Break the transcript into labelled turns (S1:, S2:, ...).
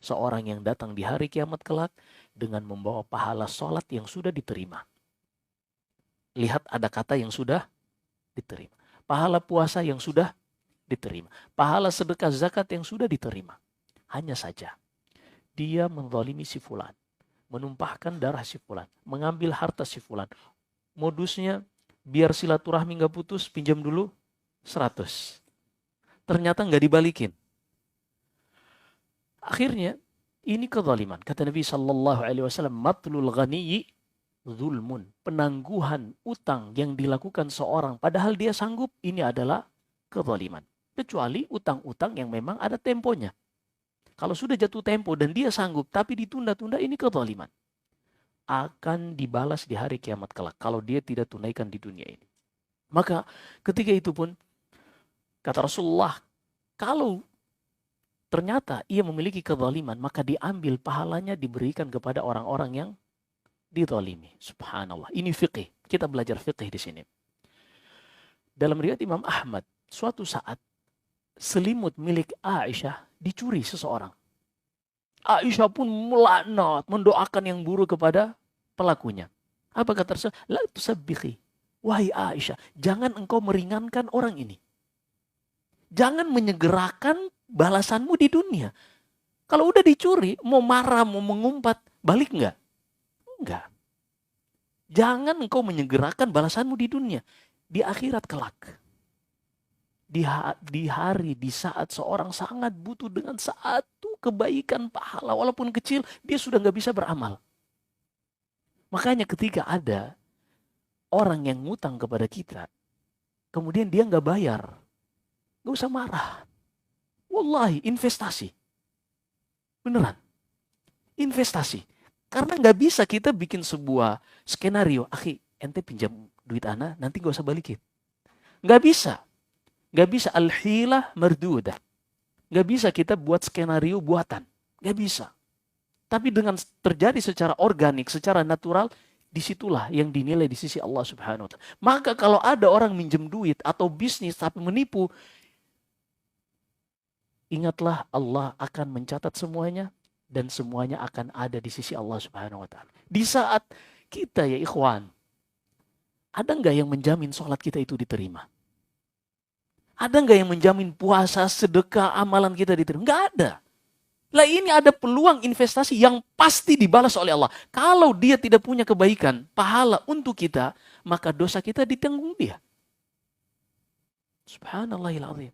S1: seorang yang datang di hari kiamat kelak dengan membawa pahala sholat yang sudah diterima. Lihat, ada kata yang sudah diterima. Pahala puasa yang sudah diterima. Pahala sedekah zakat yang sudah diterima. Hanya saja dia menzalimi si fulan, menumpahkan darah si fulan, mengambil harta si fulan. Modusnya biar silaturahmi nggak putus, pinjam dulu 100. Ternyata nggak dibalikin. Akhirnya ini kezaliman. Kata Nabi Shallallahu Alaihi Wasallam, matlul ghaniyyi zulmun. Penangguhan utang yang dilakukan seorang padahal dia sanggup, ini adalah kezaliman. Kecuali utang-utang yang memang ada temponya. Kalau sudah jatuh tempo dan dia sanggup tapi ditunda-tunda, ini kezaliman. Akan dibalas di hari kiamat kelak kalau dia tidak tunaikan di dunia ini. Maka ketika itu pun kata Rasulullah, kalau ternyata ia memiliki kezaliman, maka diambil pahalanya diberikan kepada orang-orang yang dizalimi. Subhanallah. Ini fikih. Kita belajar fikih di sini. Dalam riwayat Imam Ahmad, suatu saat selimut milik Aisyah dicuri seseorang. Aisyah pun melaknat, mendoakan yang buruk kepada pelakunya. Apa kata Rasul? La tusabbihi. Wahai Aisyah, jangan engkau meringankan orang ini. Jangan menyegerakan balasanmu di dunia. Kalau udah dicuri, mau marah, mau mengumpat, balik enggak? Enggak. Jangan engkau menyegerakan balasanmu di dunia. Di akhirat kelak. Di hari, di saat seorang sangat butuh dengan satu kebaikan pahala, walaupun kecil, dia sudah nggak bisa beramal. Makanya ketika ada orang yang ngutang kepada kita, kemudian dia nggak bayar, nggak usah marah. Wallahi, investasi. Beneran. Investasi. Karena nggak bisa kita bikin sebuah skenario, akhi, ente pinjam duit ana, nanti nggak usah balikin. Nggak bisa. Nggak bisa al-hilah mardudah. Nggak bisa kita buat skenario buatan. Nggak bisa. Tapi dengan terjadi secara organik, secara natural, disitulah yang dinilai di sisi Allah Subhanahu wa Ta'ala. Maka kalau ada orang minjem duit atau bisnis tapi menipu, ingatlah Allah akan mencatat semuanya dan semuanya akan ada di sisi Allah Subhanahu wa Ta'ala. Di saat kita, ya ikhwan, ada nggak yang menjamin sholat kita itu diterima? Ada nggak yang menjamin puasa, sedekah, amalan kita diterima? Nggak ada. Lah ini ada peluang investasi yang pasti dibalas oleh Allah. Kalau dia tidak punya kebaikan, pahala untuk kita, maka dosa kita ditanggung dia. Subhanallahil azim.